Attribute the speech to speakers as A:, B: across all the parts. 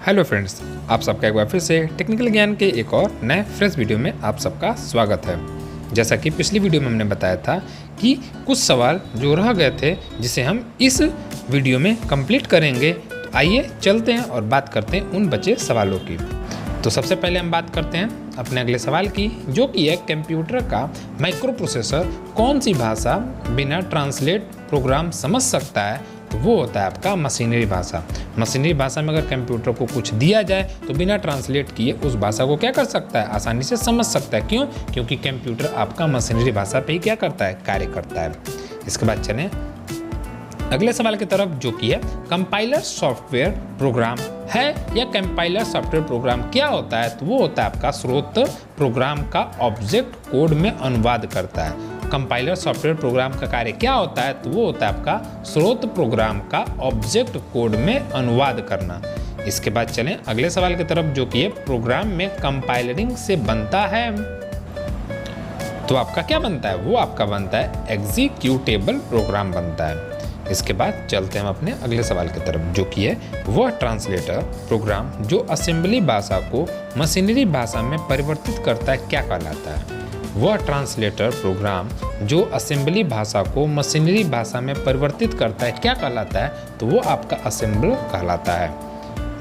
A: Hello friends, आप सबका एक बार फिर से टेक्निकल ज्ञान के एक और नए फ्रेश वीडियो में आप सबका स्वागत है। जैसा कि पिछली वीडियो में हमने बताया था कि कुछ सवाल जो रह गए थे जिसे हम इस वीडियो में कंप्लीट करेंगे, तो आइए चलते हैं और बात करते हैं उन बचे सवालों की। तो सबसे पहले हम बात करते हैं अपने अगले सवाल की, जो कि है कंप्यूटर का माइक्रो प्रोसेसर कौन सी भाषा बिना ट्रांसलेट प्रोग्राम समझ सकता है। तो वो होता है आपका मशीनरी भाषा। मशीनरी भाषा में अगर कंप्यूटर को कुछ दिया जाए तो बिना ट्रांसलेट किए उस भाषा को क्या कर सकता है, आसानी से समझ सकता है। क्यों? क्योंकि कंप्यूटर आपका मशीनरी भाषा पे ही क्या करता है, कार्य करता है। इसके बाद चलें अगले सवाल की तरफ, जो कि है कंपाइलर सॉफ्टवेयर प्रोग्राम है या कंपाइलर सॉफ्टवेयर प्रोग्राम क्या होता है। तो वो होता है आपका स्रोत प्रोग्राम का ऑब्जेक्ट कोड में अनुवाद करता है। कंपाइलर सॉफ्टवेयर प्रोग्राम का कार्य क्या होता है, तो वो होता है आपका स्रोत प्रोग्राम का ऑब्जेक्ट कोड में अनुवाद करना। इसके बाद चलें अगले सवाल की तरफ, जो कि है प्रोग्राम में कंपाइलरिंग से बनता है। तो आपका क्या बनता है, वो आपका बनता है एग्जीक्यूटेबल प्रोग्राम बनता है। इसके बाद चलते हैं हम अपने अगले सवाल की तरफ, जो कि है वह ट्रांसलेटर प्रोग्राम जो असेंबली भाषा को मशीनरी भाषा में परिवर्तित करता है क्या कहलाता है। वह ट्रांसलेटर प्रोग्राम जो असेंबली भाषा को मशीनरी भाषा में परिवर्तित करता है क्या कहलाता है। तो वो आपका असेंबलर कहलाता है,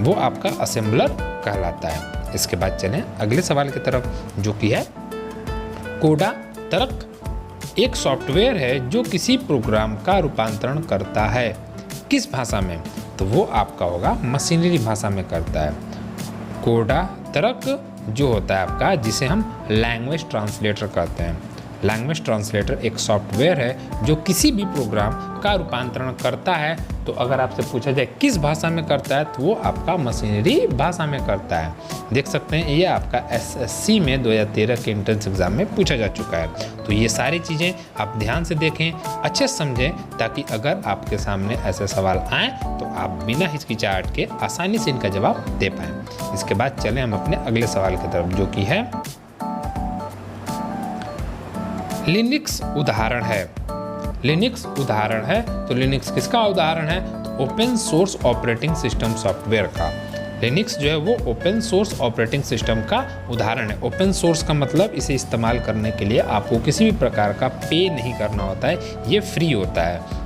A: वो आपका असेंबलर कहलाता है। इसके बाद चलें अगले सवाल की तरफ, जो कि है कोडा तर्क एक सॉफ्टवेयर है जो किसी प्रोग्राम का रूपांतरण करता है किस भाषा में। तो वो आपका होगा मशीनरी भाषा में करता है। कोडा तर्क जो होता है आपका, जिसे हम लैंग्वेज ट्रांसलेटर कहते हैं। लैंग्वेज ट्रांसलेटर एक सॉफ्टवेयर है जो किसी भी प्रोग्राम का रूपांतरण करता है। तो अगर आपसे पूछा जाए किस भाषा में करता है, तो वो आपका मशीनरी भाषा में करता है। देख सकते हैं ये आपका एसएससी में 2013 के एंट्रेंस एग्जाम में पूछा जा चुका है। तो ये सारी चीज़ें आप ध्यान से देखें, अच्छे से समझें, ताकि अगर आपके सामने ऐसे सवाल आएँ तो आप बिना हिचकिचाहट के आसानी से इनका जवाब दे पाएँ। इसके बाद चलें हम अपने अगले सवाल की तरफ, जो कि है लिनक्स उदाहरण है। लिनक्स उदाहरण है, तो लिनक्स किसका उदाहरण है, तो open source operating system software का। लिनक्स जो है वो ओपन सोर्स ऑपरेटिंग सिस्टम का उदाहरण है। ओपन सोर्स का मतलब इसे इस्तेमाल करने के लिए आपको किसी भी प्रकार का पे नहीं करना होता है, ये फ्री होता है।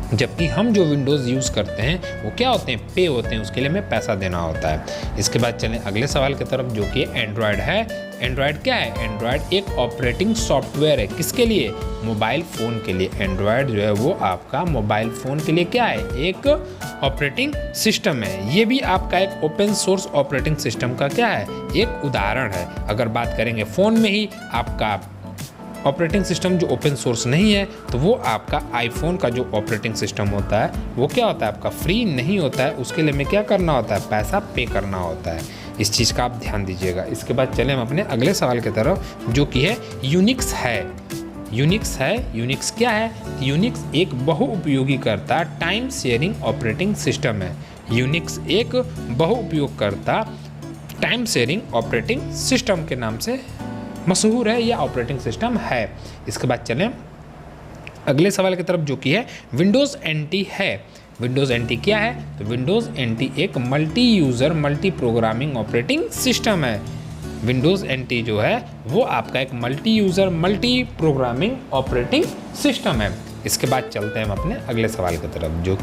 A: जबकि हम जो विंडोज़ यूज़ करते हैं वो क्या होते हैं, पे होते हैं, उसके लिए हमें पैसा देना होता है। इसके बाद चलें अगले सवाल की तरफ, जो कि एंड्रॉयड है। एंड्रॉयड क्या है, एंड्रॉयड एक ऑपरेटिंग सॉफ्टवेयर है किसके लिए, मोबाइल फ़ोन के लिए। एंड्रॉयड जो है वो आपका मोबाइल फ़ोन के लिए क्या है, एक ऑपरेटिंग सिस्टम है। ये भी आपका एक ओपन सोर्स ऑपरेटिंग सिस्टम का क्या है, एक उदाहरण है। अगर बात करेंगे फ़ोन में ही आपका ऑपरेटिंग सिस्टम जो ओपन सोर्स नहीं है, तो वो आपका आईफोन का जो ऑपरेटिंग सिस्टम होता है वो क्या होता है, आपका फ्री नहीं होता है, उसके लिए हमें क्या करना होता है, पैसा पे करना होता है। इस चीज़ का आप ध्यान दीजिएगा। इसके बाद चलें हम अपने अगले सवाल की तरफ, जो कि है यूनिक्स है। यूनिक्स है, यूनिक्स क्या है, यूनिक्स एक बहुउपयोगीकर्ता टाइम शेयरिंग ऑपरेटिंग सिस्टम है। यूनिक्स एक बहुउपयोगकर्ता टाइम शेयरिंग ऑपरेटिंग सिस्टम के नाम से मशहूर है या ऑपरेटिंग सिस्टम है। इसके बाद चलें अगले सवाल की तरफ, जो कि है विंडोज़ एनटी है। विंडोज़ एनटी क्या है, तो विंडोज़ एनटी एक multi user multi programming operating system है। विंडोज़ एनटी जो है वो आपका एक multi user multi programming operating system है। इसके बाद चलते हैं हम अपने अगले सवाल की तरफ, जो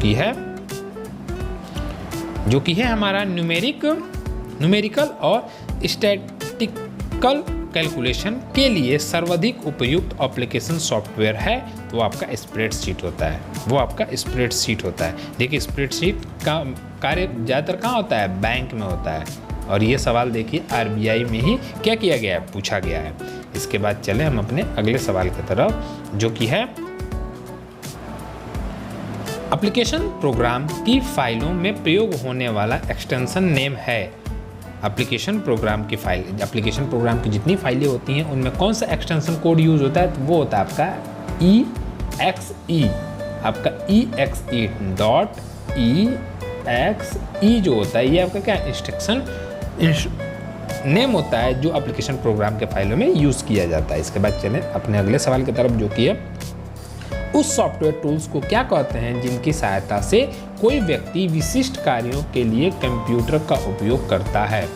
A: कि है हमारा न्यूमेरिकल और स्टैटिस्टिकल कैलकुलेशन के लिए सर्वाधिक उपयुक्त एप्लीकेशन सॉफ्टवेयर है। तो वो आपका स्प्रेडशीट होता है, वो आपका स्प्रेडशीट होता है। देखिए स्प्रेडशीट का कार्य ज़्यादातर कहाँ होता है, बैंक में होता है। और ये सवाल देखिए आरबीआई में ही क्या किया गया है, पूछा गया है। इसके बाद चलें हम अपने अगले सवाल की तरफ, जो कि है एप्लीकेशन प्रोग्राम की फाइलों में प्रयोग होने वाला एक्सटेंशन नेम है। एप्लीकेशन प्रोग्राम की फाइल, एप्लीकेशन प्रोग्राम की जितनी फाइलें होती हैं उनमें कौन सा एक्सटेंशन कोड यूज़ होता है, तो वो होता है आपका EXE। आपका EXE जो होता है ये आपका क्या इंस्ट्रक्शन नेम होता है जो एप्लीकेशन प्रोग्राम के फाइलों में यूज़ किया जाता है। इसके बाद चलें अपने अगले सवाल की तरफ, जो कि है उस सॉफ्टवेयर टूल्स को क्या कहते हैं जिनकी सहायता से कोई व्यक्ति विशिष्ट कार्यों के लिए कंप्यूटर का उपयोग करता है।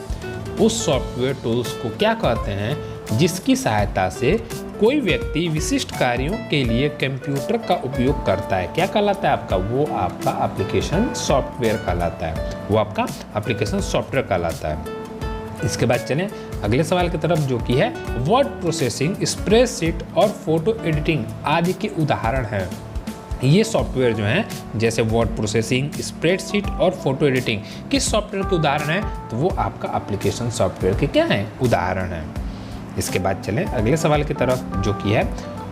A: उस सॉफ्टवेयर टूल्स को क्या कहते हैं जिसकी सहायता से कोई व्यक्ति विशिष्ट कार्यों के लिए कंप्यूटर का उपयोग करता है। क्या कहलाता है आपका? वो आपका एप्लीकेशन सॉफ्टवेयर कहलाता है। वो आपका एप्लीकेशन सॉफ्टवेयर कहलाता है। इसके बाद चलें अगले सवाल की तरफ, जो कि है वर्ड प्रोसेसिंग, स्प्रेडशीट और फोटो एडिटिंग आदि के उदाहरण हैं। ये सॉफ्टवेयर जो हैं जैसे वर्ड प्रोसेसिंग, स्प्रेडशीट और फोटो एडिटिंग किस सॉफ्टवेयर के उदाहरण हैं? तो वो आपका एप्लीकेशन सॉफ्टवेयर के क्या हैं? उदाहरण हैं। इसके बाद चलें अगले सवाल की तरफ, जो कि है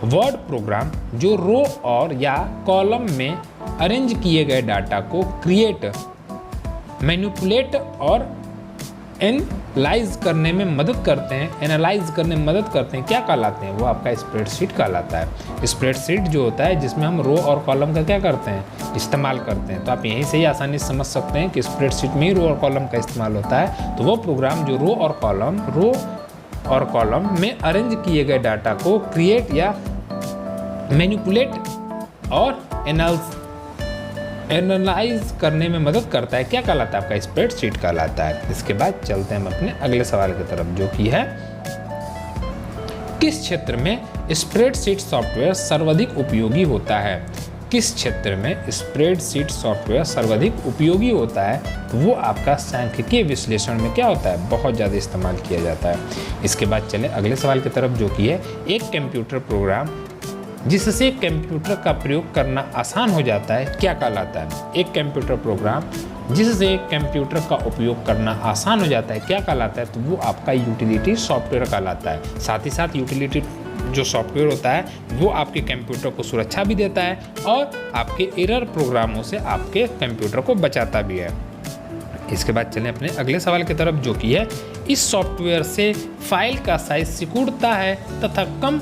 A: वर्ड प्रोग्राम जो रो और या कॉलम में अरेंज किए गए डाटा को क्रिएट, मैनिपुलेट और एनालाइज करने में मदद करते हैं, क्या कहलाते हैं? वो आपका स्प्रेडशीट कहलाता है। स्प्रेडशीट जो होता है जिसमें हम रो और कॉलम का क्या करते हैं? इस्तेमाल करते हैं। तो आप यहीं से ही आसानी से समझ सकते हैं कि स्प्रेडशीट में ही रो और कॉलम का इस्तेमाल होता है। तो वो प्रोग्राम जो रो और कॉलम में अरेंज किए गए डाटा को क्रिएट या मैनिपुलेट और एनालाइज करने में मदद करता है, क्या कहलाता है? आपका स्प्रेडशीट कहलाता है। इसके बाद चलते हैं हम अपने अगले सवाल की तरफ, जो कि है किस क्षेत्र में स्प्रेडशीट सॉफ्टवेयर सर्वाधिक उपयोगी होता है? किस क्षेत्र में स्प्रेडशीट सॉफ्टवेयर सर्वाधिक उपयोगी होता है? तो वो आपका सांख्यिकीय विश्लेषण में क्या होता है? बहुत ज़्यादा इस्तेमाल किया जाता है। इसके बाद चले अगले सवाल की तरफ, जो कि है एक कंप्यूटर प्रोग्राम जिससे कंप्यूटर का प्रयोग करना आसान हो जाता है, क्या कहलाता है? एक कंप्यूटर प्रोग्राम जिससे कंप्यूटर का उपयोग करना आसान हो जाता है, क्या कहलाता है? तो वो आपका यूटिलिटी सॉफ्टवेयर कहलाता है। साथ ही साथ यूटिलिटी जो सॉफ्टवेयर होता है वो आपके कंप्यूटर को सुरक्षा भी देता है और आपके एरर प्रोग्रामों से आपके कंप्यूटर को बचाता भी है। इसके बाद चलें अपने अगले सवाल की तरफ, जो कि है इस सॉफ्टवेयर से फाइल का साइज सिकुड़ता है तथा कम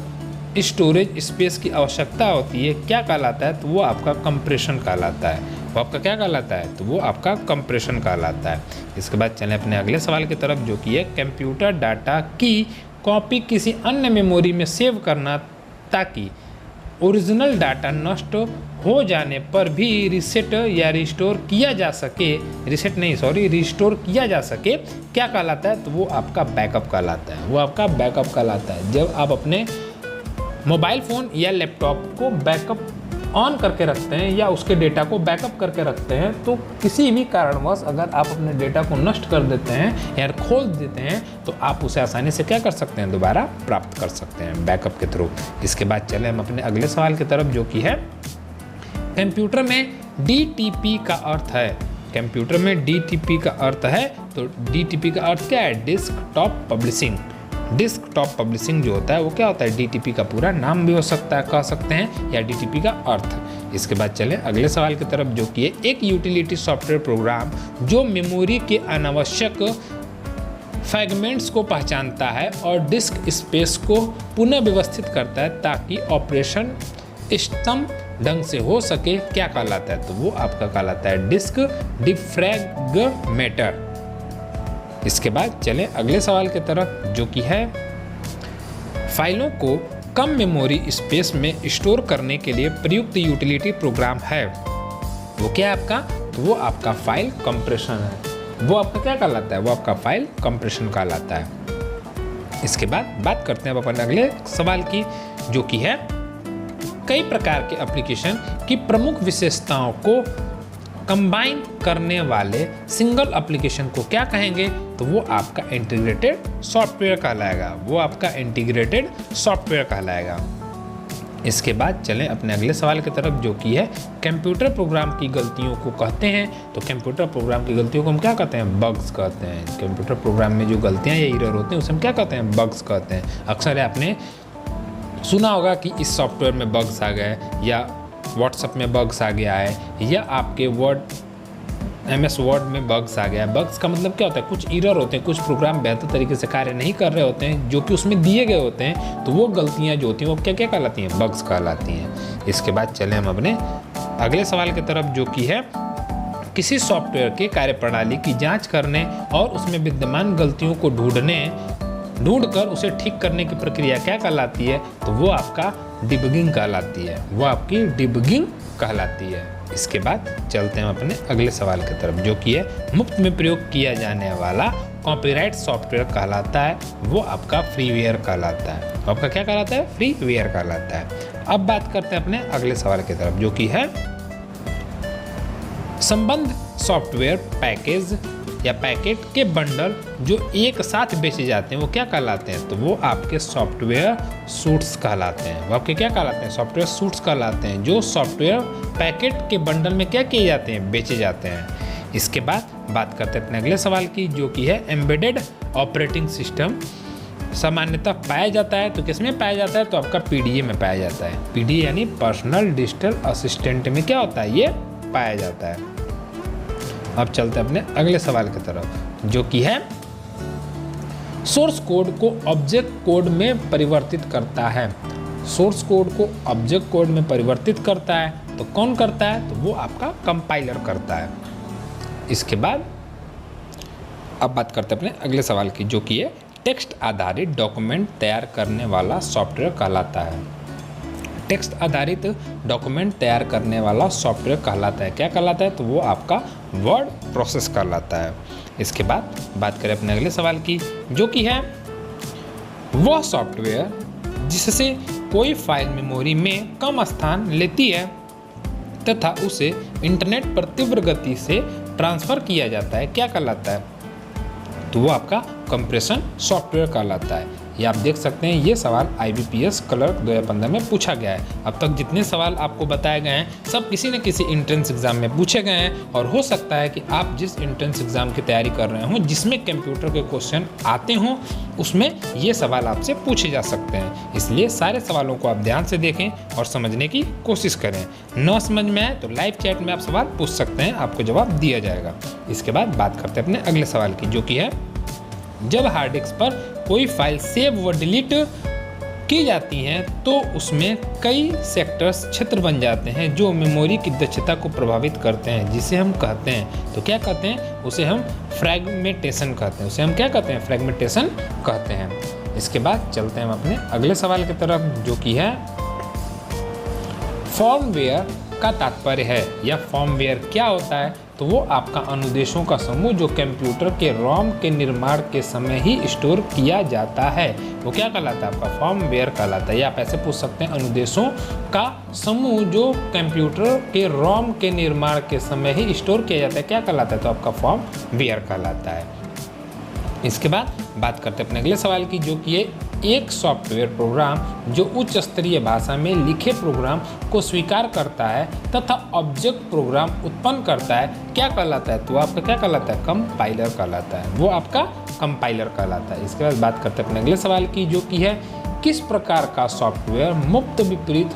A: स्टोरेज स्पेस की आवश्यकता होती है, क्या कहलाता है? तो वो आपका कंप्रेशन कहलाता है। वो आपका क्या कहलाता है? तो वो आपका कंप्रेशन कहलाता है। इसके बाद चलें अपने अगले सवाल की तरफ, जो कि है कंप्यूटर डाटा की कॉपी किसी अन्य मेमोरी में सेव करना ताकि ओरिजिनल डाटा नष्ट हो जाने पर भी रिस्टोर किया जा सके, क्या कहलाता है? तो वो आपका बैकअप कहलाता है। जब आप अपने मोबाइल फ़ोन या लैपटॉप को बैकअप ऑन करके रखते हैं या उसके डेटा को बैकअप करके रखते हैं, तो किसी भी कारणवश अगर आप अपने डेटा को नष्ट कर देते हैं या खोल देते हैं तो आप उसे आसानी से क्या कर सकते हैं? दोबारा प्राप्त कर सकते हैं बैकअप के थ्रू। इसके बाद चलें हम अपने अगले सवाल की तरफ, जो कि है कंप्यूटर में DTP का अर्थ है। कंप्यूटर में DTP का अर्थ है, तो DTP का अर्थ क्या है? Desktop publishing. डेस्कटॉप पब्लिशिंग जो होता है वो क्या होता है? DTP का पूरा नाम भी हो सकता है, कह सकते हैं, या DTP का अर्थ। इसके बाद चलें अगले सवाल की तरफ, जो कि है एक यूटिलिटी सॉफ्टवेयर प्रोग्राम जो मेमोरी के अनावश्यक फ्रैगमेंट्स को पहचानता है और डिस्क स्पेस को पुनः व्यवस्थित करता है ताकि ऑपरेशन इष्टतम ढंग से हो सके, क्या कहलाता है? तो वो आपका कहलाता है डिस्क डिफ्रैगमेंटर। इसके बाद चलें अगले सवाल की तरफ, जो कि है फाइलों को कम मेमोरी स्पेस में स्टोर करने के लिए प्रयुक्त यूटिलिटी प्रोग्राम है। वो क्या है आपका? तो वो आपका फाइल कंप्रेशन है। वो आपका क्या कहलाता है? वो आपका फाइल कंप्रेशन कहलाता है। इसके बाद बात करते हैं अपन अगले सवाल की, जो कि है कई प्रकार के एप्लीकेशन की प्रमुख विशेषताओं को कंबाइन करने वाले सिंगल एप्लीकेशन को क्या कहेंगे? तो वो आपका इंटीग्रेटेड सॉफ्टवेयर कहलाएगा। इसके बाद चलें अपने अगले सवाल की तरफ, जो कि है कंप्यूटर प्रोग्राम की गलतियों को कहते हैं। तो कंप्यूटर प्रोग्राम की गलतियों को हम क्या कहते हैं? बग्स कहते हैं। कंप्यूटर प्रोग्राम में जो गलतियां या एरर होते हैं उसे हम क्या कहते हैं? बग्स कहते हैं। अक्सर आपने सुना होगा कि इस सॉफ्टवेयर में बग्स आ गए, या व्हाट्सएप में बग्स आ गया है, या आपके MS वर्ड में बग्स आ गया है। बग्स का मतलब क्या होता है? कुछ एरर होते हैं, कुछ प्रोग्राम बेहतर तरीके से कार्य नहीं कर रहे होते हैं जो कि उसमें दिए गए होते हैं, तो वो गलतियां जो होती हैं वो क्या क्या कहलाती हैं? बग्स कहलाती हैं। इसके बाद चलें हम अपने अगले सवाल की तरफ, जो कि है किसी सॉफ्टवेयर के कार्यप्रणाली की जाँच करने और उसमें विद्यमान गलतियों को ढूंढकर उसे ठीक करने की प्रक्रिया क्या कहलाती है? तो वो आपका डिबगिंग कहलाती है, वो आपकी डिबगिंग कहलाती है। इसके बाद चलते हैं अपने अगले सवाल की तरफ, जो कि है मुफ्त में प्रयोग किया जाने वाला कॉपीराइट सॉफ्टवेयर कहलाता है, वो आपका फ्रीवेयर कहलाता है। आपका क्या कहलाता है? फ्रीवेयर कहलाता है। अब बात करते हैं अपने अगले सवाल की तरफ, जो कि है संबंध सॉफ्टवेयर पैकेज या पैकेट के बंडल जो एक साथ बेचे जाते हैं वो क्या कहलाते हैं? तो वो आपके सॉफ्टवेयर सूट्स कहलाते हैं। वो आपके क्या कहलाते हैं? सॉफ्टवेयर सूट्स कहलाते हैं, जो सॉफ्टवेयर पैकेट के बंडल में क्या किए जाते हैं? बेचे जाते हैं। इसके बाद बात करते हैं अपने अगले सवाल की, जो कि है एम्बेडेड ऑपरेटिंग सिस्टम सामान्यतः पाया जाता है। तो किसमें पाया जाता है? तो आपका पीडीए में पाया जाता है। पीडीए यानी पर्सनल डिजिटल असिस्टेंट में क्या होता है? ये पाया जाता है। अब चलते हैं अपने अगले सवाल की तरफ, जो कि है सोर्स कोड को ऑब्जेक्ट कोड में परिवर्तित करता है। सोर्स कोड को ऑब्जेक्ट कोड में परिवर्तित करता है तो कौन करता है? तो वो आपका कंपाइलर करता है। इसके बाद अब बात करते हैं अपने अगले सवाल की, जो कि है टेक्स्ट आधारित डॉक्यूमेंट तैयार करने वाला सॉफ्टवेयर कहलाता है। टेक्स्ट आधारित डॉक्यूमेंट तैयार करने वाला सॉफ्टवेयर कहलाता है, क्या कहलाता है? तो वो आपका वर्ड प्रोसेस कहलाता है। इसके बाद बात करें अपने अगले सवाल की, जो कि है वह सॉफ्टवेयर जिससे कोई फाइल मेमोरी में कम स्थान लेती है तथा उसे इंटरनेट पर तीव्र गति से ट्रांसफ़र किया जाता है, क्या कहलाता है? तो वो आपका कंप्रेशन सॉफ्टवेयर कहलाता है। ये आप देख सकते हैं, ये सवाल IBPS क्लर्क 2015 में पूछा गया है। अब तक जितने सवाल आपको बताए गए हैं सब किसी न किसी एंट्रेंस एग्जाम में पूछे गए हैं, और हो सकता है कि आप जिस एंट्रेंस एग्जाम की तैयारी कर रहे हो जिसमें कंप्यूटर के क्वेश्चन आते हों उसमें ये सवाल आपसे पूछे जा सकते हैं। इसलिए सारे सवालों को आप ध्यान से देखें और समझने की कोशिश करें। न समझ में आए तो लाइव चैट में आप सवाल पूछ सकते हैं, आपको जवाब दिया जाएगा। इसके बाद बात करते हैं अपने अगले सवाल की, जो कि है जब हार्ड डिस्क पर कोई फाइल सेव व डिलीट की जाती हैं तो उसमें कई सेक्टर्स क्षेत्र बन जाते हैं जो मेमोरी की दक्षता को प्रभावित करते हैं, जिसे हम कहते हैं, तो क्या कहते हैं? उसे हम फ्रैगमेंटेशन कहते हैं। उसे हम क्या कहते हैं? फ्रैगमेंटेशन कहते हैं। इसके बाद चलते हैं हम अपने अगले सवाल की तरफ, जो कि है फर्मवेयर का तात्पर्य है या फर्मवेयर क्या होता है? तो वो आपका अनुदेशों का समूह जो कंप्यूटर के रोम के निर्माण के समय ही स्टोर किया जाता है, वो क्या कहलाता है? आपका फर्मवेयर कहलाता है। या आप ऐसे पूछ सकते हैं, अनुदेशों का समूह जो कंप्यूटर के रोम के निर्माण के समय ही स्टोर किया जाता है, क्या कहलाता है? तो आपका फर्मवेयर कहलाता है। इसके बाद बात करते हैं अपने अगले सवाल की, जो कि है एक सॉफ्टवेयर प्रोग्राम जो उच्च स्तरीय भाषा में लिखे प्रोग्राम को स्वीकार करता है तथा ऑब्जेक्ट प्रोग्राम उत्पन्न करता है, क्या कहलाता है? तो आपका क्या कहलाता है? कंपाइलर कहलाता है। वो आपका कंपाइलर कहलाता है। इसके बाद बात करते हैं अपने अगले सवाल की, जो कि है किस प्रकार का सॉफ्टवेयर मुफ्त वितरित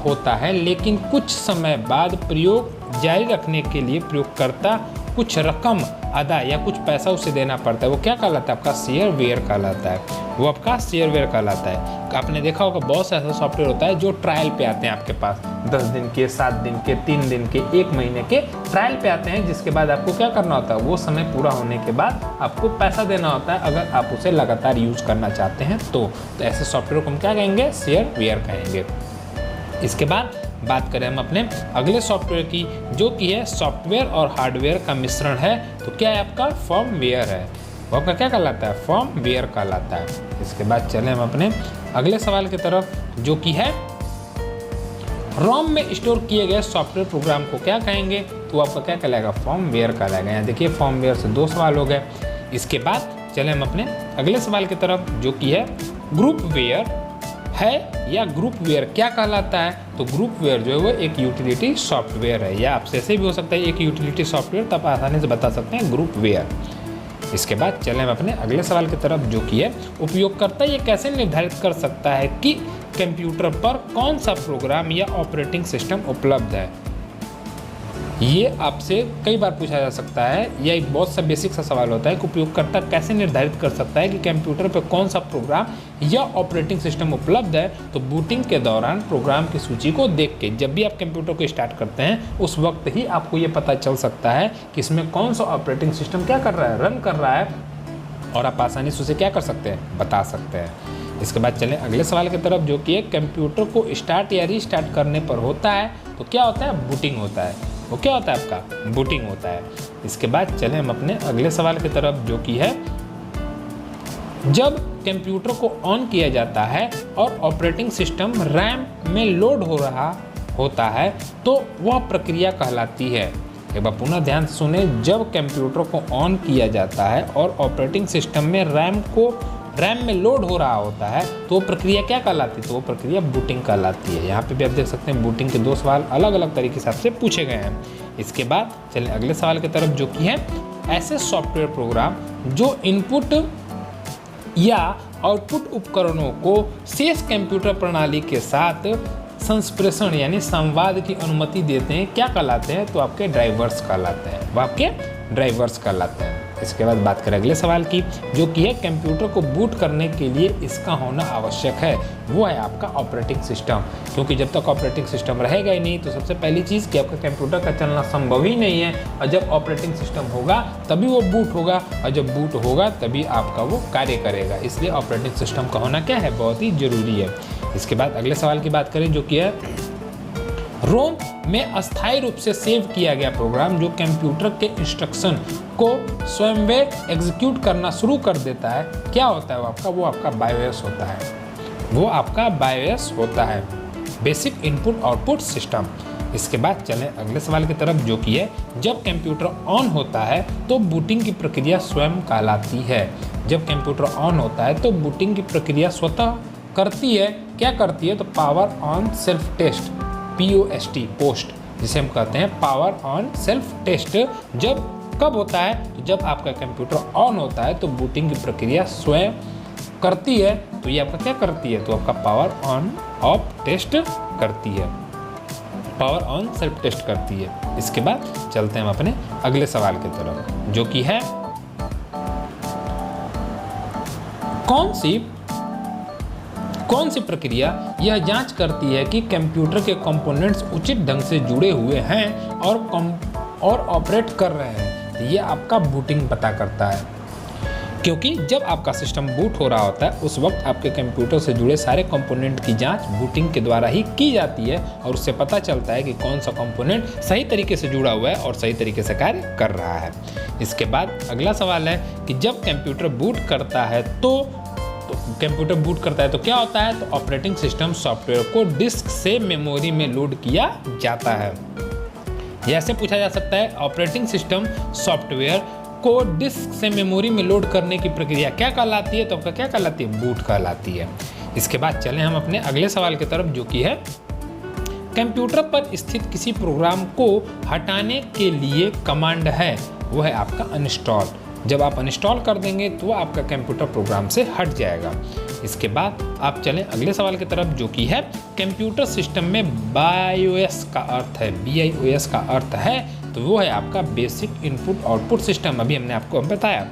A: होता है लेकिन कुछ समय बाद प्रयोग जारी रखने के लिए प्रयोगकर्ता कुछ रकम अदा या कुछ पैसा उसे देना पड़ता है, वो क्या कहलाता है? आपका शेयरवेयर कहलाता है। वो आपका शेयरवेयर कहलाता है। आपने देखा होगा बहुत सा ऐसा सॉफ्टवेयर होता है जो ट्रायल पे आते हैं आपके पास, 10 दिन के, 7 दिन के, 3 दिन के, 1 महीने के ट्रायल पे आते हैं, जिसके बाद आपको क्या करना होता है? वो समय पूरा होने के बाद आपको पैसा देना होता है अगर आप उसे लगातार यूज करना चाहते हैं तो ऐसे सॉफ्टवेयर को हम क्या कहेंगे? शेयरवेयर कहेंगे। इसके बाद बात करें हम अपने अगले सॉफ्टवेयर की, जो कि है सॉफ्टवेयर और हार्डवेयर का मिश्रण है, तो क्या है? आपका फर्मवेयर है। वो आपका क्या कहलाता है? फर्मवेयर कहलाता है। इसके बाद चलें हम अपने अगले सवाल की तरफ, जो कि है रोम में स्टोर किए गए सॉफ्टवेयर प्रोग्राम को क्या कहेंगे? तो आपका क्या कहलाएगा? फर्मवेयर कहलाएगा। यहाँ देखिए फर्मवेयर से 2 सवाल हो गए। इसके बाद चलें हम अपने अगले सवाल की तरफ, जो कि है ग्रुपवेयर है या ग्रुपवेयर क्या कहलाता है? तो ग्रुपवेयर जो है वो एक यूटिलिटी सॉफ्टवेयर है, या आपसे ऐसे भी हो सकता है एक यूटिलिटी सॉफ्टवेयर, तब आसानी से बता सकते हैं ग्रुपवेयर। इसके बाद चलें हम अपने अगले सवाल की तरफ, जो कि है उपयोगकर्ता ये कैसे निर्धारित कर सकता है कि कंप्यूटर पर कौन सा प्रोग्राम या ऑपरेटिंग सिस्टम उपलब्ध है? ये आपसे कई बार पूछा जा सकता है। यह एक बहुत सा बेसिक सा सवाल होता है कि उपयोगकर्ता कैसे निर्धारित कर सकता है कि कंप्यूटर पर कौन सा प्रोग्राम या ऑपरेटिंग सिस्टम उपलब्ध है? तो बूटिंग के दौरान प्रोग्राम की सूची को देख के, जब भी आप कंप्यूटर को स्टार्ट करते हैं उस वक्त ही आपको ये पता चल सकता है कि इसमें कौन सा ऑपरेटिंग सिस्टम क्या कर रहा है? रन कर रहा है, और आप आसानी से उसे क्या कर सकते हैं? बता सकते हैं। इसके बाद चलें अगले सवाल की तरफ, जो कि है कंप्यूटर को स्टार्ट या रीस्टार्ट करने पर होता है तो क्या होता है? बूटिंग होता है। वो क्या होता है आपका? बूटिंग होता है। इसके बाद चलें हम अपने अगले सवाल की तरफ, जो कि है जब कंप्यूटर को ऑन किया जाता है और ऑपरेटिंग सिस्टम रैम में लोड हो रहा होता है तो वह प्रक्रिया कहलाती है। एक बार पुनः ध्यान से सुने, जब कंप्यूटर को ऑन किया जाता है और ऑपरेटिंग सिस्टम में रैम में लोड हो रहा होता है तो वो प्रक्रिया क्या कहलाती है? तो वो प्रक्रिया बूटिंग कहलाती है। यहाँ पे भी आप देख सकते हैं बूटिंग के 2 सवाल अलग अलग तरीके से आपसे पूछे गए हैं। इसके बाद चलिए अगले सवाल की तरफ, जो कि है ऐसे सॉफ्टवेयर प्रोग्राम जो इनपुट या आउटपुट उपकरणों को शेष कंप्यूटर प्रणाली के साथ संप्रेषण यानी संवाद की अनुमति देते हैं, क्या कहलाते हैं? तो आपके ड्राइवर्स कहलाते हैं। वो आपके ड्राइवर्स कहलाते हैं। इसके बाद बात करें अगले सवाल की, जो कि है कंप्यूटर को बूट करने के लिए इसका होना आवश्यक है। वो है आपका ऑपरेटिंग सिस्टम, क्योंकि जब तक ऑपरेटिंग सिस्टम रहेगा ही नहीं तो सबसे पहली चीज़ कि आपका कंप्यूटर का चलना संभव ही नहीं है। और जब ऑपरेटिंग सिस्टम होगा तभी वो बूट होगा, और जब बूट होगा तभी आपका वो कार्य करेगा। इसलिए ऑपरेटिंग सिस्टम का होना क्या है? बहुत ही जरूरी है। इसके बाद अगले सवाल की बात करें, जो कि है रोम में अस्थायी रूप से सेव किया गया प्रोग्राम जो कंप्यूटर के इंस्ट्रक्शन को स्वयं एग्जीक्यूट करना शुरू कर देता है, क्या होता है वो आपका? वो आपका बायोस होता है। वो आपका बायोस होता है, बेसिक इनपुट आउटपुट सिस्टम। इसके बाद चलें अगले सवाल की तरफ, जो कि है जब कंप्यूटर ऑन होता है तो बूटिंग की प्रक्रिया स्वयं कहलाती है। जब कंप्यूटर ऑन होता है तो बूटिंग की प्रक्रिया स्वतः करती है। क्या करती है? तो power on self test, POST POST, जिसे हम कहते हैं पावर ऑन सेल्फ टेस्ट। जब कब होता है? तो जब आपका कंप्यूटर ऑन होता है तो बूटिंग की प्रक्रिया स्वयं करती है। तो ये आपका क्या करती है? तो आपका पावर ऑन ऑफ टेस्ट करती है, पावर ऑन सेल्फ टेस्ट करती है। इसके बाद चलते हैं हम अपने अगले सवाल की तरफ, जो कि है कौन सी प्रक्रिया यह जांच करती है कि कंप्यूटर के कंपोनेंट्स उचित ढंग से जुड़े हुए हैं और ऑपरेट कर रहे हैं? ये आपका बूटिंग पता करता है, क्योंकि जब आपका सिस्टम बूट हो रहा होता है उस वक्त आपके कंप्यूटर से जुड़े सारे कंपोनेंट की जांच बूटिंग के द्वारा ही की जाती है और उससे पता चलता है कि कौन सा कंपोनेंट सही तरीके से जुड़ा हुआ है और सही तरीके से कार्य कर रहा है। इसके बाद अगला सवाल है कि जब कंप्यूटर बूट करता है तो क्या होता है? तो ऑपरेटिंग सिस्टम सॉफ्टवेयर को डिस्क से मेमोरी में लोड किया जाता है। यह ऐसे पूछा जा सकता है, ऑपरेटिंग सिस्टम सॉफ्टवेयर को डिस्क से मेमोरी में लोड करने की प्रक्रिया क्या कहलाती है? तो आपका क्या कहलाती है? बूट कहलाती है। इसके बाद चलें हम अपने अगले सवाल की तरफ, जो कि है कंप्यूटर पर स्थित किसी प्रोग्राम को हटाने के लिए कमांड है, वो है आपका अनइंस्टॉल। जब आप अनइंस्टॉल कर देंगे तो आपका कंप्यूटर प्रोग्राम से हट जाएगा। इसके बाद आप चलें अगले सवाल की तरफ, जो कि है कंप्यूटर सिस्टम में BIOS का अर्थ है, BIOS का अर्थ है तो वो है आपका बेसिक इनपुट आउटपुट सिस्टम। अभी हमने आपको बताया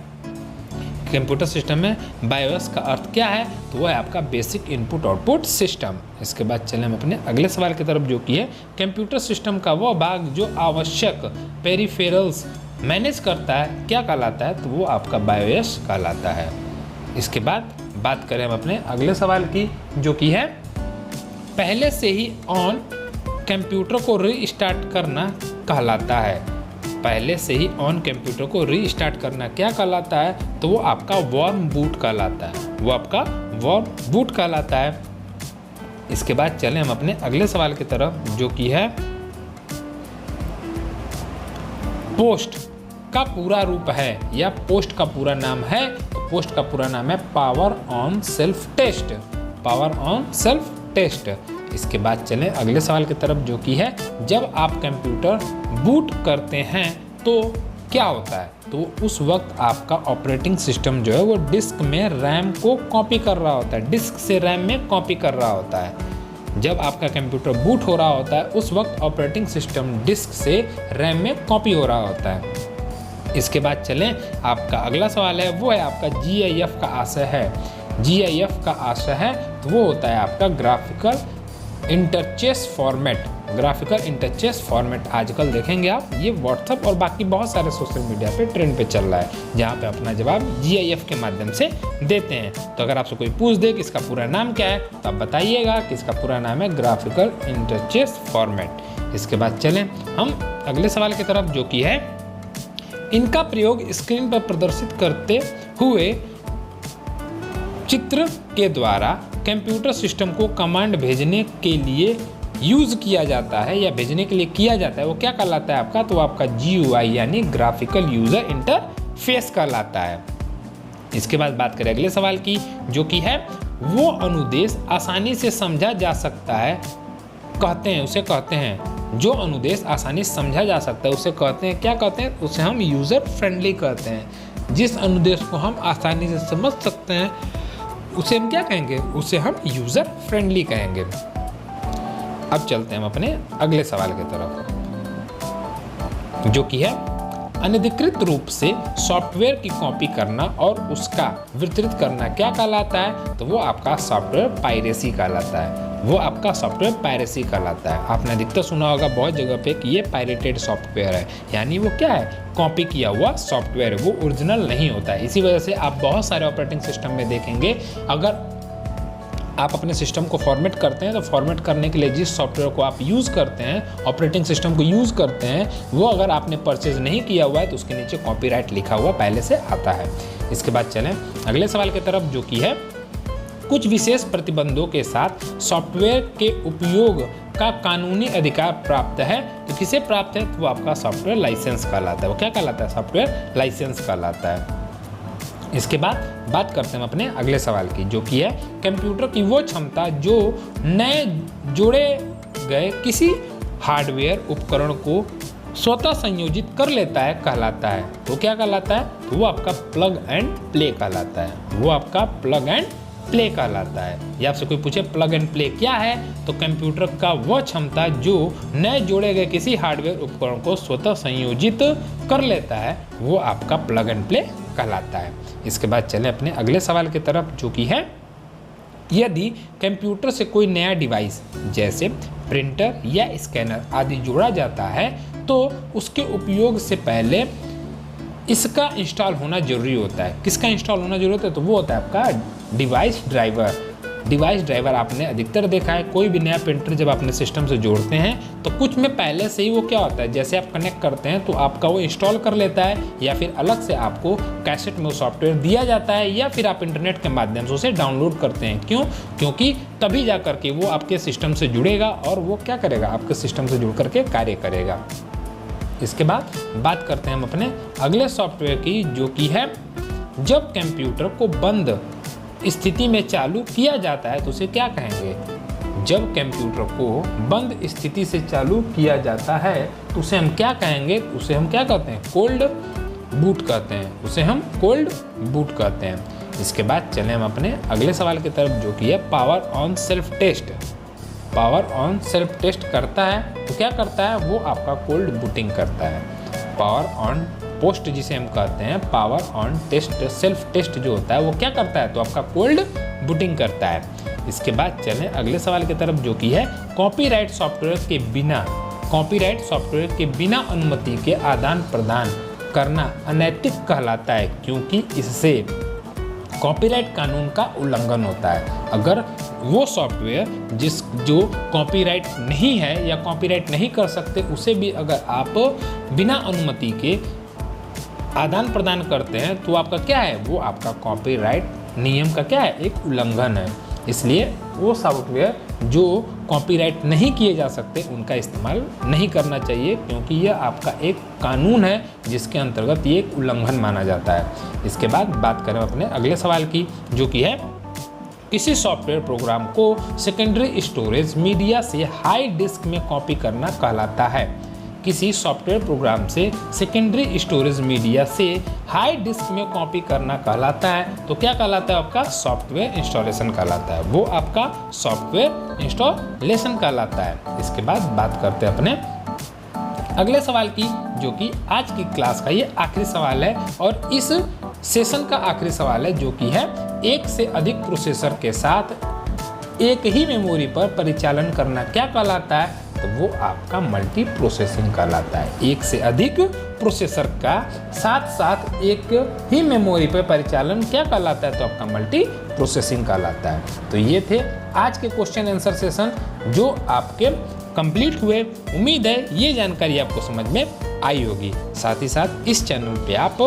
A: कंप्यूटर सिस्टम में BIOS का अर्थ क्या है, तो वो है आपका बेसिक इनपुट आउटपुट सिस्टम। इसके बाद चलें हम अपने अगले सवाल की तरफ, जो कि है कंप्यूटर सिस्टम का वो भाग जो आवश्यक पेरिफेरल्स मैनेज करता है, क्या कहलाता है? तो वो आपका BIOS कहलाता है। इसके बाद बात करें हम अपने अगले सवाल की, जो कि है पहले से ही ऑन कंप्यूटर को रीस्टार्ट करना कहलाता है। पहले से ही ऑन कंप्यूटर को रीस्टार्ट करना क्या कहलाता है? तो वो आपका वार्म बूट कहलाता है। वो आपका वार्म बूट कहलाता है। इसके बाद चलें हम अपने अगले सवाल की तरफ, जो कि है पोस्ट का पूरा रूप है या पोस्ट का पूरा नाम है। तो पोस्ट का पूरा नाम है power on self test, power on self test. इसके बाद चलें अगले सवाल की तरफ, जो कि है जब आप कंप्यूटर बूट करते हैं तो क्या होता है? तो उस वक्त आपका ऑपरेटिंग सिस्टम जो है वो डिस्क में रैम को कॉपी कर रहा होता है, डिस्क से रैम में कॉपी कर रहा होता है। जब आपका कंप्यूटर बूट हो रहा होता है उस वक्त ऑपरेटिंग सिस्टम डिस्क से रैम में कॉपी हो रहा होता है। इसके बाद चलें आपका अगला सवाल है, वो है आपका GIF का आशय है। GIF का आशय है तो वो होता है आपका ग्राफिकल इंटरचेस फॉर्मेट, ग्राफिकल इंटरचेस फॉर्मेट आजकल देखेंगे आप, ये व्हाट्सएप और बाकी बहुत सारे सोशल मीडिया पे ट्रेंड पे चल रहा है, जहाँ पे अपना जवाब GIF के माध्यम से देते हैं। तो अगर आपसे कोई पूछ दे कि इसका पूरा नाम क्या है तो आप बताइएगा कि इसका पूरा नाम है ग्राफिकल इंटरचेस फॉर्मेट। इसके बाद चलें हम अगले सवाल की तरफ, जो कि है इनका प्रयोग स्क्रीन पर प्रदर्शित करते हुए चित्र के द्वारा कंप्यूटर सिस्टम को कमांड भेजने के लिए यूज़ किया जाता है या भेजने के लिए किया जाता है, वो क्या कहलाता है आपका? तो आपका GUI यानी ग्राफिकल यूज़र इंटरफेस कहलाता है। इसके बाद बात करें अगले सवाल की, जो कि है वो अनुदेश आसानी से समझा जा सकता है, उसे कहते हैं जो अनुदेश आसानी से समझा जा सकता है उसे कहते हैं, क्या कहते हैं? उसे हम यूज़र फ्रेंडली कहते हैं। जिस अनुदेश को हम आसानी से समझ सकते हैं उसे हम क्या कहेंगे? उसे हम यूज़र फ्रेंडली कहेंगे। अब चलते हैं हम अपने अगले सवाल की तरफ, जो कि है अनधिकृत रूप से सॉफ्टवेयर की कॉपी करना और उसका वितरित करना क्या कहलाता है? तो वो आपका सॉफ्टवेयर पायरेसी कहलाता है। वो आपका सॉफ्टवेयर पायरेसी कहलाता है। आपने अधिकतर सुना होगा बहुत जगह पे कि ये पायरेटेड सॉफ्टवेयर है, यानी वो क्या है? कॉपी किया हुआ सॉफ्टवेयर, वो ओरिजिनल नहीं होता है। इसी वजह से आप बहुत सारे ऑपरेटिंग सिस्टम में देखेंगे, अगर आप अपने सिस्टम को फॉर्मेट करते हैं तो फॉर्मेट करने के लिए जिस सॉफ्टवेयर को आप यूज़ करते हैं, ऑपरेटिंग सिस्टम को यूज़ करते हैं, वो अगर आपने परचेज नहीं किया हुआ है तो उसके नीचे कॉपीराइट लिखा हुआ पहले से आता है। इसके बाद चलें अगले सवाल की तरफ, जो कि है कुछ विशेष प्रतिबंधों के साथ सॉफ्टवेयर के उपयोग का कानूनी अधिकार प्राप्त है, तो किसे प्राप्त है? तो वो आपका सॉफ्टवेयर लाइसेंस कहलाता है। वो क्या कहलाता है? सॉफ्टवेयर लाइसेंस कहलाता है। इसके बाद बात करते हैं अपने अगले सवाल की, जो कि है कंप्यूटर की वो क्षमता जो नए जोड़े गए किसी हार्डवेयर उपकरण को स्वतः संयोजित कर लेता है कहलाता है। तो क्या कहलाता है? वो आपका प्लग एंड प्ले कहलाता है। वो आपका प्लग एंड प्ले कहलाता है। या आपसे कोई पूछे प्लग एंड प्ले क्या है, तो कंप्यूटर का वह क्षमता जो नए जोड़े गए किसी हार्डवेयर उपकरण को स्वतः संयोजित कर लेता है, वो आपका प्लग एंड प्ले कहलाता है। इसके बाद चलें अपने अगले सवाल की तरफ, जो कि है यदि कंप्यूटर से कोई नया डिवाइस जैसे प्रिंटर या स्कैनर आदि जोड़ा जाता है तो उसके उपयोग से पहले इसका इंस्टॉल होना जरूरी होता है। किसका इंस्टॉल होना जरूरी होता है? तो वो होता है आपका डिवाइस ड्राइवर। डिवाइस ड्राइवर आपने अधिकतर देखा है, कोई भी नया प्रिंटर जब अपने सिस्टम से जोड़ते हैं तो कुछ में पहले से ही वो क्या होता है, जैसे आप कनेक्ट करते हैं तो आपका वो इंस्टॉल कर लेता है, या फिर अलग से आपको कैसेट में वो सॉफ्टवेयर दिया जाता है, या फिर आप इंटरनेट के माध्यम से उसे डाउनलोड करते हैं। क्यों? क्योंकि तभी जा करके वो आपके सिस्टम से जुड़ेगा और वो क्या करेगा? आपके सिस्टम से जुड़ करके कार्य करेगा। इसके बाद बात करते हैं हम अपने अगले सॉफ्टवेयर की, जो कि है जब कंप्यूटर को बंद स्थिति में चालू किया जाता है तो उसे क्या कहेंगे? जब कंप्यूटर को बंद स्थिति से चालू किया जाता है तो उसे हम क्या कहेंगे? उसे हम क्या कहते हैं? कोल्ड बूट कहते हैं। उसे हम कोल्ड बूट कहते हैं। इसके बाद चलें हम अपने अगले सवाल की तरफ, जो कि है power on self test. Power on self test करता है तो क्या करता है? वो आपका कोल्ड बूटिंग करता है। पावर ऑन पोस्ट जिसे हम कहते हैं, power on test self test जो होता है वो क्या करता है? तो आपका कोल्ड बूटिंग करता है। इसके बाद चलें अगले सवाल की तरफ, जो कि है कॉपीराइट सॉफ्टवेयर के बिना अनुमति के आदान प्रदान करना अनैतिक कहलाता है, क्योंकि इससे कॉपीराइट कानून का उल्लंघन होता है। अगर वो सॉफ्टवेयर जो कॉपीराइट नहीं है या कॉपीराइट नहीं कर सकते, उसे भी अगर आप बिना अनुमति के आदान प्रदान करते हैं तो आपका क्या है? वो आपका कॉपीराइट नियम का क्या है? एक उल्लंघन है। इसलिए वो सॉफ्टवेयर जो कॉपीराइट नहीं किए जा सकते उनका इस्तेमाल नहीं करना चाहिए, क्योंकि यह आपका एक कानून है जिसके अंतर्गत ये एक उल्लंघन माना जाता है। इसके बाद बात करें अपने अगले सवाल की, जो कि है किसी सॉफ्टवेयर प्रोग्राम को सेकेंडरी स्टोरेज मीडिया से हाई डिस्क में कॉपी करना कहलाता है। किसी सॉफ्टवेयर प्रोग्राम से सेकेंडरी स्टोरेज मीडिया से हाई डिस्क में कॉपी करना कहलाता है, तो क्या कहलाता है? आपका सॉफ्टवेयर इंस्टॉलेशन कहलाता है। वो आपका सॉफ्टवेयर इंस्टॉलेशन कहलाता है। इसके बाद बात करते हैं अपने अगले सवाल की, जो कि आज की क्लास का ये आखिरी सवाल है और इस सेशन का आखिरी सवाल है, जो कि है एक से अधिक प्रोसेसर के साथ एक ही मेमोरी पर परिचालन करना क्या कहलाता है? तो वो आपका मल्टी प्रोसेसिंग कहलाता है। एक से अधिक प्रोसेसर का साथ साथ एक ही मेमोरी पर परिचालन क्या कहलाता है? तो आपका मल्टी प्रोसेसिंग कहलाता है। तो ये थे आज के क्वेश्चन आंसर सेशन जो आपके कंप्लीट हुए। उम्मीद है ये जानकारी आपको समझ में आई होगी। साथ ही साथ इस चैनल पे आप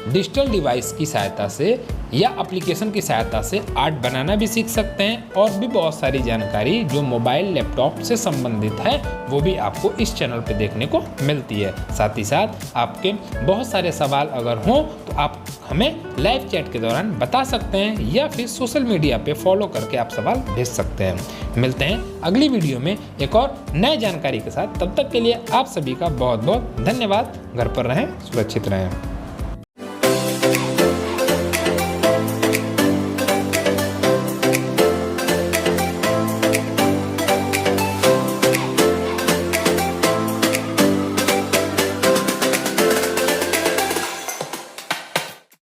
A: डिजिटल डिवाइस की सहायता से या एप्लीकेशन की सहायता से आर्ट बनाना भी सीख सकते हैं और भी बहुत सारी जानकारी जो मोबाइल लैपटॉप से संबंधित है वो भी आपको इस चैनल पे देखने को मिलती है। साथ ही साथ आपके बहुत सारे सवाल अगर हों तो आप हमें लाइव चैट के दौरान बता सकते हैं या फिर सोशल मीडिया पे फॉलो करके आप सवाल भेज सकते हैं। मिलते हैं अगली वीडियो में एक और नए जानकारी के साथ। तब तक के लिए आप सभी का बहुत बहुत धन्यवाद। घर पर रहें, सुरक्षित रहें।